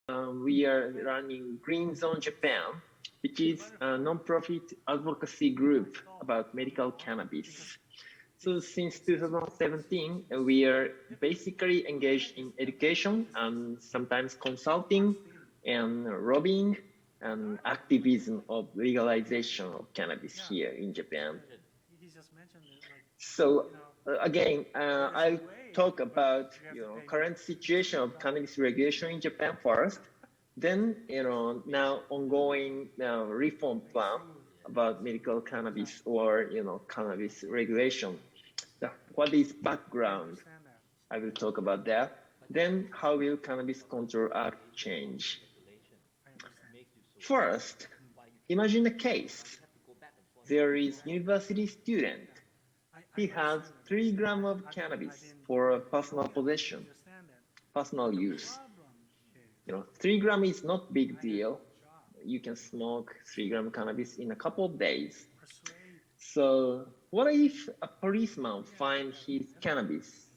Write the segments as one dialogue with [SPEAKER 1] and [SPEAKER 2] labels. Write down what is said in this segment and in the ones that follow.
[SPEAKER 1] we are running Green Zone Japan, which is a non-profit advocacy group about medical cannabis. So since 2017, we are basically engaged in education and sometimes consulting and lobbying and activism of legalization of cannabis here in Japan. So again, I'll talk about current situation of cannabis regulation in Japan first. Then now ongoing reform plan about medical cannabis or cannabis regulation. What is background? I will talk about that. Then how will Cannabis Control Act change? First, imagine a case. There is university student. He has 3 grams of cannabis for personal possession, personal use. 3 grams is not big deal. You can smoke 3 grams cannabis in a couple of days. So what if a policeman finds his cannabis?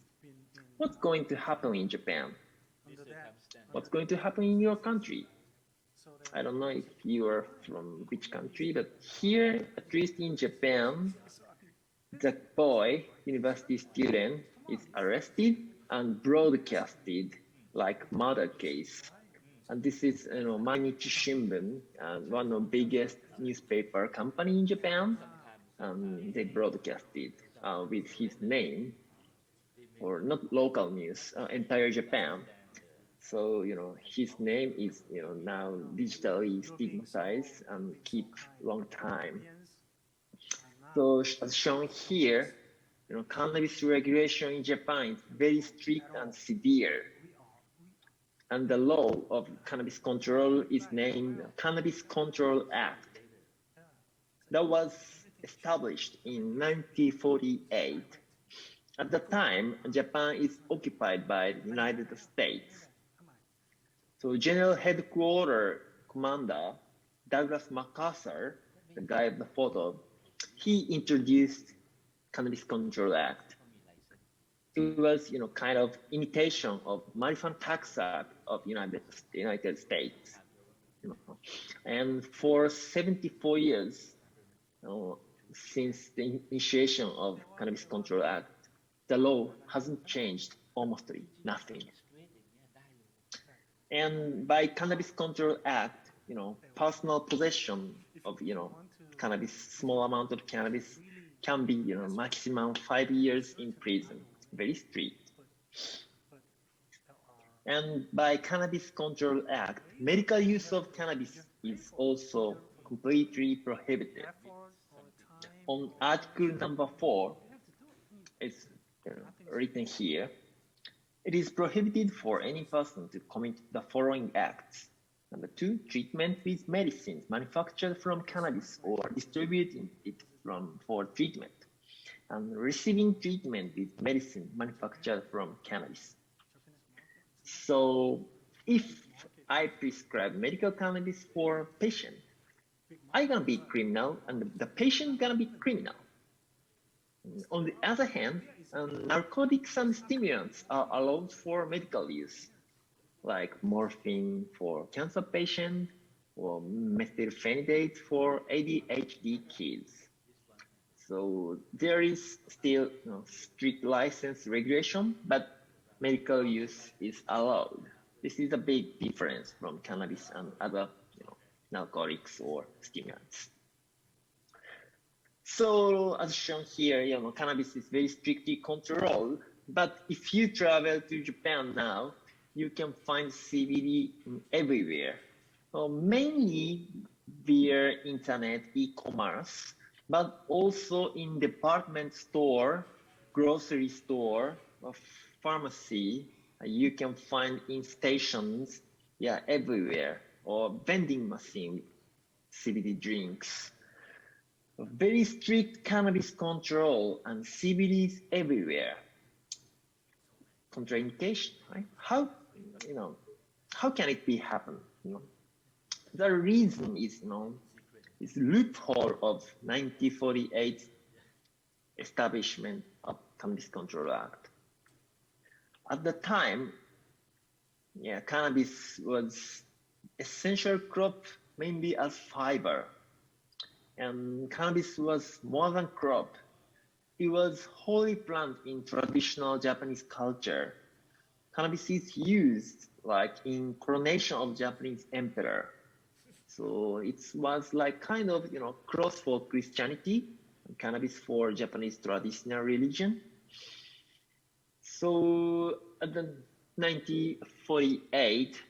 [SPEAKER 1] What's going to happen in Japan? What's going to happen in your country? I don't know if you are from which country, but here, at least in Japan, the boy, university student, is arrested and broadcasted like murder case. And this is Mainichi Shimbun, one of the biggest newspaper company in Japan. They broadcasted with his name, or not local news, entire Japan. So his name is now digitally stigmatized and keep long time. So as shown here, cannabis regulation in Japan is very strict and severe. And the law of cannabis control is named Cannabis Control Act. That was established in 1948. At the time, Japan is occupied by the United States. So General Headquarters Commander Douglas MacArthur, the guy of the photo, he introduced Cannabis Control Act. It was, kind of imitation of Marijuana Tax Act of United States. And for 74 years, since the initiation of Cannabis Control Act, the law hasn't changed almost nothing. And by Cannabis Control Act, personal possession of, cannabis, small amount of cannabis can be, maximum 5 years in prison. Very strict. And by Cannabis Control Act, medical use of cannabis is also completely prohibited. On Article number 4, it's written here, it is prohibited for any person to commit the following acts. Number 2, treatment with medicines manufactured from cannabis or distributing it for treatment, and receiving treatment with medicine manufactured from cannabis. So if I prescribe medical cannabis for a patient, I'm gonna be criminal and the patient gonna be criminal. On the other hand, narcotics and stimulants are allowed for medical use, like morphine for cancer patients or methylphenidate for ADHD kids. So there is still strict license regulation, but medical use is allowed. This is a big difference from cannabis and other narcotics or stimulants. So as shown here, cannabis is very strictly controlled, but if you travel to Japan now, you can find CBD everywhere, mainly via internet e-commerce, but also in department store, grocery store, pharmacy. You can find in stations, everywhere, or vending machine CBD drinks. Very strict cannabis control and CBDs everywhere. Contraindication, right? How can it be happen? The reason is is loophole of 1948 establishment of Cannabis Control Act. At the time, yeah, cannabis was essential crop mainly as fiber. And cannabis was more than crop. It was holy plant in traditional Japanese culture. Cannabis is used like in coronation of Japanese emperor. So it was like kind of, cross for Christianity, and cannabis for Japanese traditional religion. So at the 1948,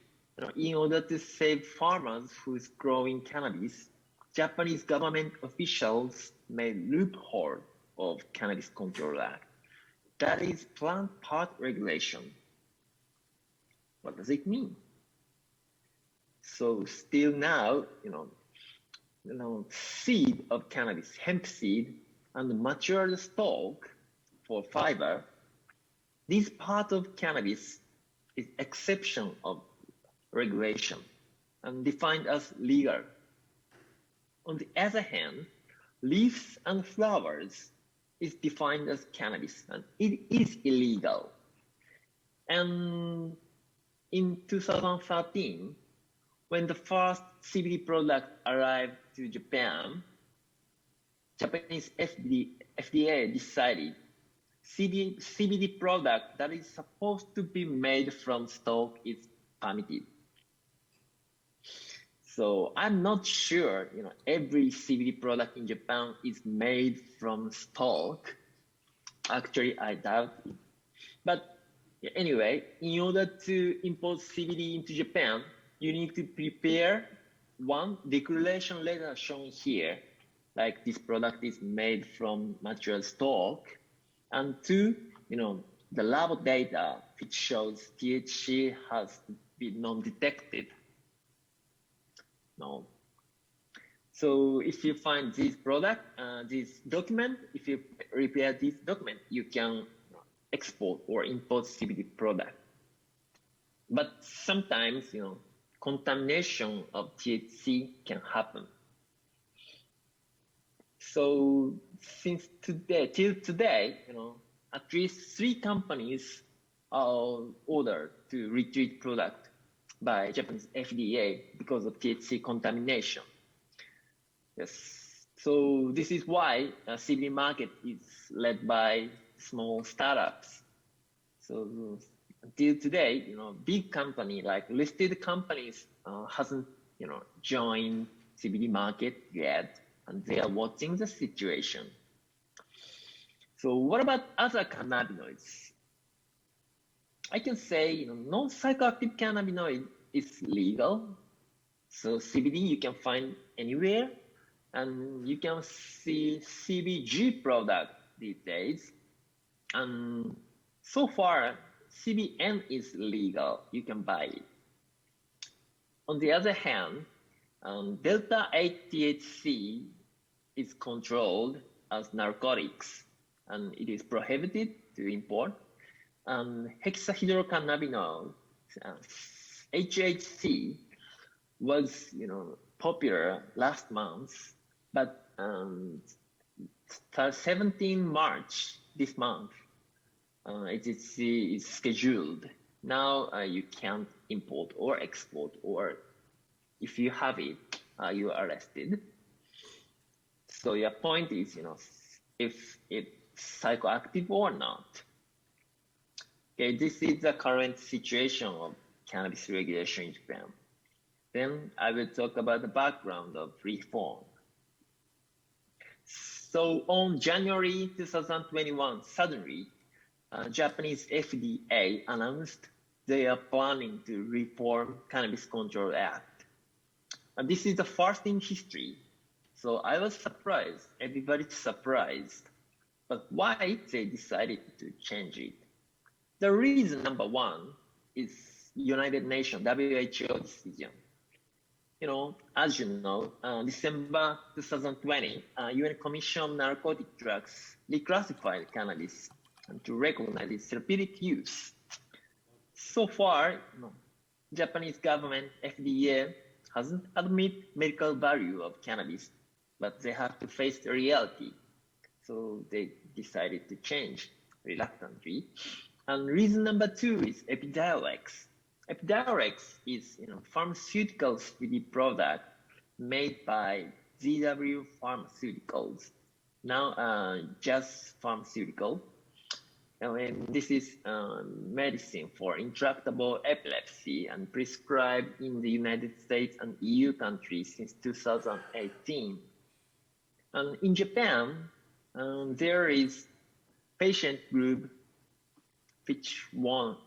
[SPEAKER 1] in order to save farmers who's growing cannabis, Japanese government officials made loophole of Cannabis Control Act. That is plant part regulation. What does it mean? So still now, seed of cannabis, hemp seed, and matured stalk for fiber, this part of cannabis is exception of regulation and defined as legal. On the other hand, leaves and flowers is defined as cannabis and it is illegal. And in 2013, when the first CBD product arrived to Japan, Japanese FDA decided CBD product that is supposed to be made from stalk is permitted. So I'm not sure, every CBD product in Japan is made from stalk. Actually, I doubt it. But anyway, in order to import CBD into Japan, you need to prepare one declaration letter shown here, like this product is made from natural stalk, and two, the lab data which shows THC has been non-detected. No. So if you find this product, this document, if you prepare this document, you can export or import CBD product. But sometimes, contamination of THC can happen. So till today, at least 3 companies are ordered to retreat product by Japanese FDA because of THC contamination. Yes. So this is why CBD market is led by small startups. So until today, big company like listed companies hasn't, joined CBD market yet, and they are watching the situation. So what about other cannabinoids? I can say, non-psychoactive cannabinoid is legal. So CBD you can find anywhere, and you can see CBG product these days. And so far, CBN is legal. You can buy it. On the other hand, Delta 8 THC is controlled as narcotics, and it is prohibited to import. And hexahydrocannabinol, HHC, was popular last month, but 17 March this month, HHC is scheduled. Now you can't import or export, or if you have it, you are arrested. So your point is, if it's psychoactive or not. Okay, this is the current situation of cannabis regulation in Japan. Then I will talk about the background of reform. So on January 2021, suddenly, Japanese FDA announced they are planning to reform Cannabis Control Act. And this is the first in history. So I was surprised, everybody's surprised. But why they decided to change it? The reason number one is United Nations, WHO decision. As you know, December 2020, UN Commission on Narcotic Drugs reclassified cannabis to recognize its therapeutic use. So far, Japanese government, FDA, hasn't admitted medical value of cannabis, but they have to face the reality. So they decided to change reluctantly. And reason number two is Epidiolex. Epidiolex is pharmaceutical CBD product made by ZW Pharmaceuticals, now just pharmaceutical. And this is medicine for intractable epilepsy and prescribed in the United States and EU countries since 2018. And in Japan, there is patient group which want,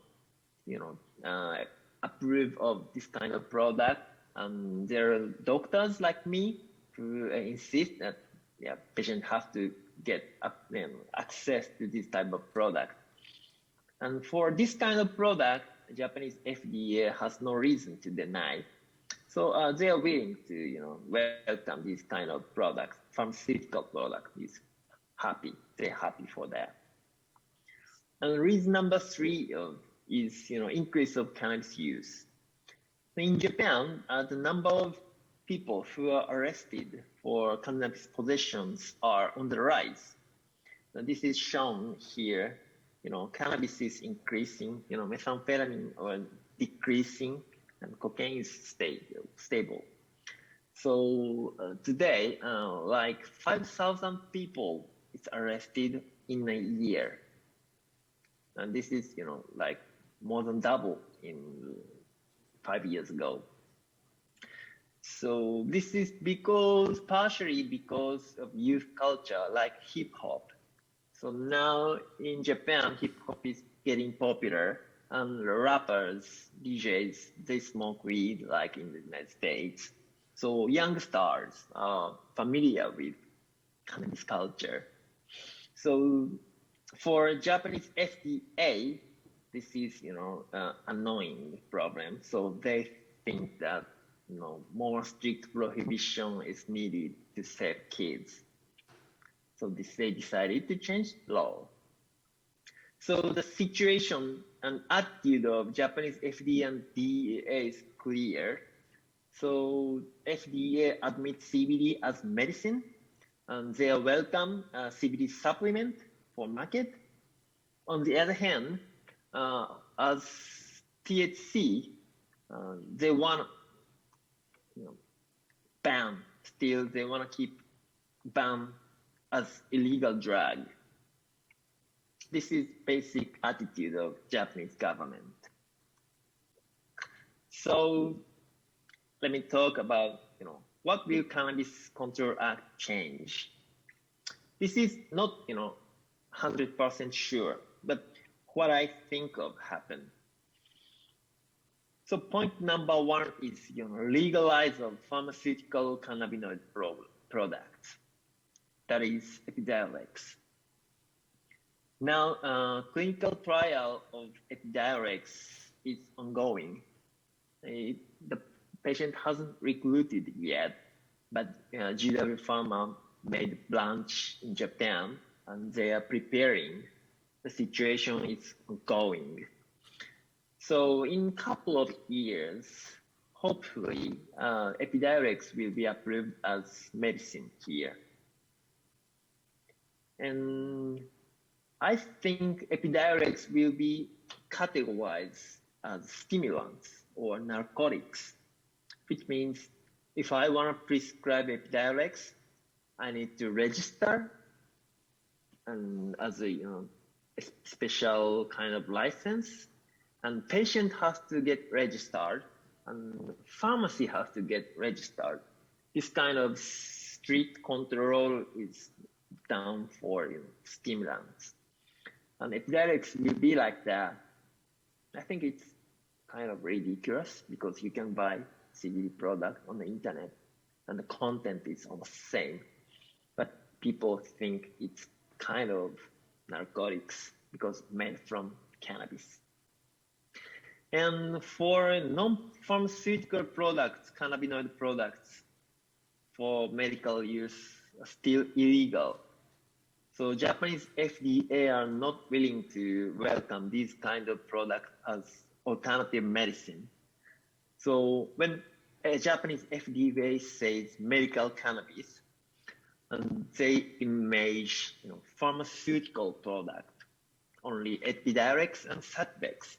[SPEAKER 1] approve of this kind of product. And there are doctors like me who insist that patient have to get access to this type of product. And for this kind of product, Japanese FDA has no reason to deny. So they are willing to, welcome this kind of product, pharmaceutical product. They're happy for that. And reason number 3 is, increase of cannabis use. In Japan, the number of people who are arrested for cannabis possessions are on the rise. And this is shown here. Cannabis is increasing, methamphetamine are decreasing, and cocaine is stable. So today, like 5,000 people is arrested in a year. And this is, like more than double in 5 years ago. So this is partially because of youth culture, like hip hop. So now in Japan, hip hop is getting popular, and rappers, DJs, they smoke weed like in the United States. So young stars are familiar with cannabis culture. So for Japanese FDA, this is, annoying problem. So they think that, more strict prohibition is needed to save kids. So they decided to change law. So the situation and attitude of Japanese FDA and DEA is clear. So FDA admits CBD as medicine, and they welcome CBD supplement for market. On the other hand, as THC, they want ban. Still, they want to keep ban as illegal drug. This is basic attitude of Japanese government. So let me talk about, what will Cannabis Control Act change? This is not, 100% sure, but what I think of happened. So point number 1 is, legalize of pharmaceutical cannabinoid products. That is Epidiolex. Now, clinical trial of Epidiolex is ongoing. The patient hasn't recruited yet, but GW Pharma made a branch in Japan, and they are preparing. The situation is ongoing. So in a couple of years, hopefully, Epidiolex will be approved as medicine here. And I think Epidiolex will be categorized as stimulants or narcotics, which means if I want to prescribe Epidiolex, I need to register and as a special kind of license, and patient has to get registered, and pharmacy has to get registered. This kind of strict control is done for stimulants. And Epidiolex will be like that. I think it's kind of ridiculous because you can buy CBD product on the internet and the content is almost the same. But people think it's kind of narcotics because made from cannabis. And for non-pharmaceutical products, cannabinoid products for medical use are still illegal. So Japanese FDA are not willing to welcome these kind of products as alternative medicine. So when a Japanese FDA says medical cannabis, and they image pharmaceutical product, only Epidiolex and Sativex.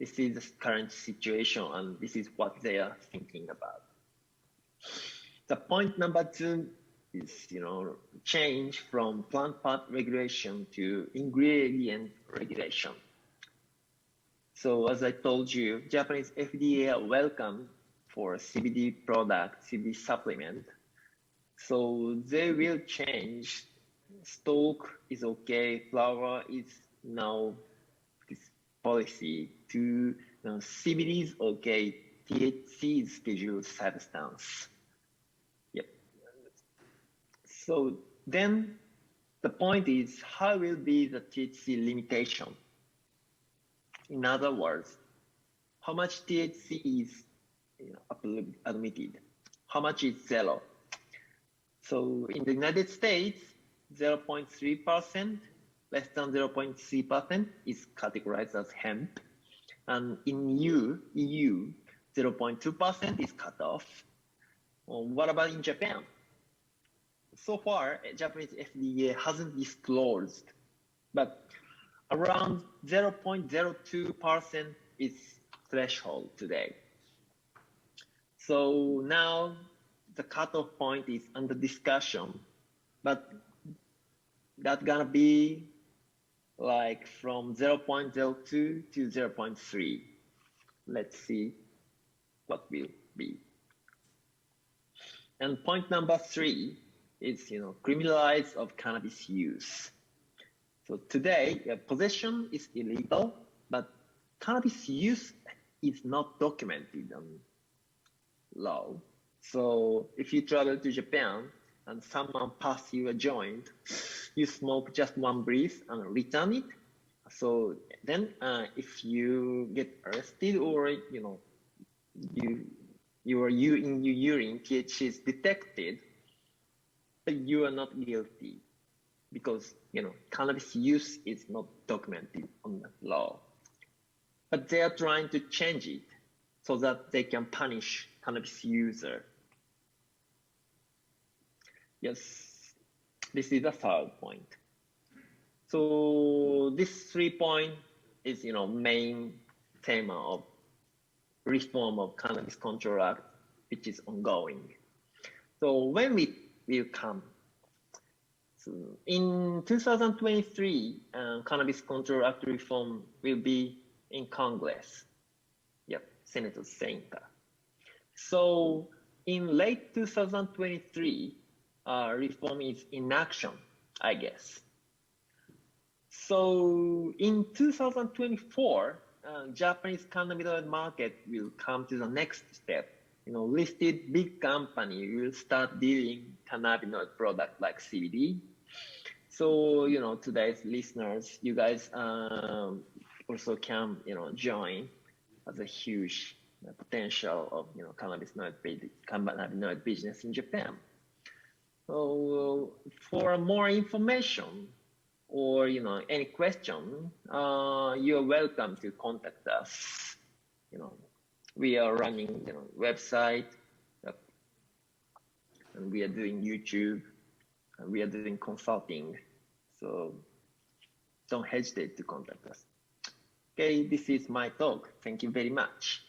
[SPEAKER 1] This is the current situation, and this is what they are thinking about. The point number 2 is, change from plant part regulation to ingredient regulation. So as I told you, Japanese FDA are welcome for CBD product, CBD supplement. So they will change. Stock is okay, flower is now this policy to CBD is okay, THC is scheduled substance. Yep. So then the point is, how will be the THC limitation? In other words, how much THC is admitted? How much is zero? So in the United States, 0.3%, less than 0.3% is categorized as hemp. And in EU, 0.2% is cut off. What about in Japan? So far, Japanese FDA hasn't disclosed, but around 0.02% is threshold today. So now the cutoff point is under discussion, but that's gonna be like from 0.02 to 0.3. Let's see what will be. And point number 3 is, criminalize of cannabis use. So today, possession is illegal, but cannabis use is not documented on law. So if you travel to Japan and someone pass you a joint, you smoke just one breath and return it. So then if you get arrested or, in your urine THC is detected, but you are not guilty because, cannabis use is not documented on the law. But they are trying to change it so that they can punish cannabis user. Yes, this is the 3rd point. So this 3 point is, main theme of reform of Cannabis Control Act, which is ongoing. So when we will come, so in 2023, Cannabis Control Act reform will be in Congress. Yep, Senator saying that. So in late 2023, reform is in action, I guess. So in 2024, Japanese cannabinoid market will come to the next step. Listed big company will start dealing cannabinoid product like CBD. So, today's listeners, you guys also can, join as a huge potential of, cannabinoid business in Japan. So for more information or, any question, you're welcome to contact us. We are running, website, and we are doing YouTube, and we are doing consulting. So don't hesitate to contact us. Okay, this is my talk. Thank you very much.